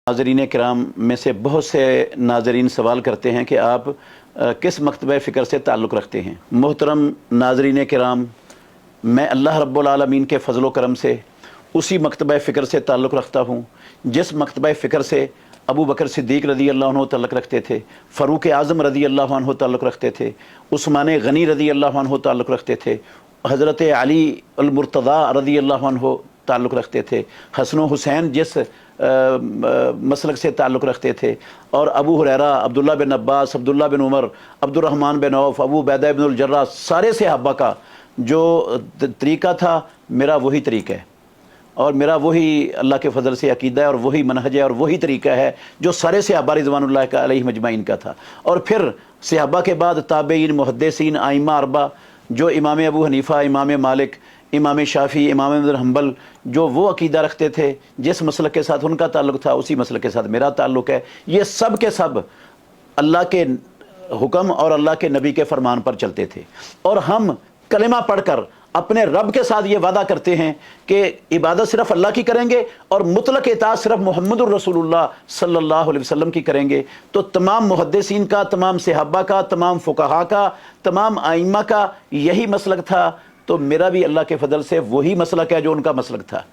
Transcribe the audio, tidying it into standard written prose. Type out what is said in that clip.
नाज़रीन किराम में से बहुत से नाज़रीन सवाल करते हैं कि आप किस मकतबा फ़िक्र से ताल्लुक़ रखते हैं। मोहतरम नाज़रीन किराम, मैं अल्लाह रब्बुल आलमीन के फ़ज़ल करम से उसी मकतबा फ़िक्र से ताल्लुक़ रखता हूँ जिस मकतबा फ़िक्र से अबू बकर सिद्दीक़ रज़ी अल्लाह अन्हु ताल्लुक़ रखते थे, फ़ारूक आज़म रज़ी अल्लाह अन्हु ताल्लुक़ रखते थे, उस्मान गनी रज़ी अल्लाह अन्हु ताल्लुक़ रखते थे, हज़रत अली अल मुर्तज़ा रज़ी अल्लाह अन्हु ताल्लुक़ रखते थे, हसन हुसैन जिस मसलक से ताल्लुक़ रखते थे, और अबू हुरैरा, अब्दुल्ला बिन अब्बास, अब्दुल्ला बिन उमर, अब्दुर्रहमान बिन औफ़, अबू उबैदा बिन अल जर्राह, सारे सहाबा का जो तरीक़ा था मेरा वही तरीक़ा है और मेरा वही अल्लाह के फ़ज़ल से अक़ीदा है और वही मनहज है और वही तरीक़ा है जो सारे सहाबा रिज़वानुल्लाह अलैहिम अजमईन का था। और फिर सहाबा के बाद ताबईन, मुहद्दिसीन, आइम्मा अरबा जो इमाम अबू हनीफ़ा, इमाम मालिक, इमाम शाफ़ी, इमाम अहमद हम्बल जो वो अक़ीदा रखते थे, जिस मसलक के साथ उनका ताल्लुक़ था उसी मसलक के साथ मेरा ताल्लुक़ है। ये सब के सब अल्लाह के हुक्म और अल्लाह के नबी के फरमान पर चलते थे और हम कलिमा पढ़कर अपने रब के साथ ये वादा करते हैं कि इबादत सिर्फ अल्लाह की करेंगे और मुतलक इताअत सिर्फ मुहम्मदुर रसूलुल्लाह सल्लल्लाहु अलैहि वसल्लम की करेंगे। तो तमाम मुहद्दिसीन का, तमाम सहाबा का, तमाम फुक़हा का, तमाम आइम्मा का यही मसलक था। तो मेरा भी अल्लाह के फ़ज़ल से वही मसलक है जो उनका मसलक था।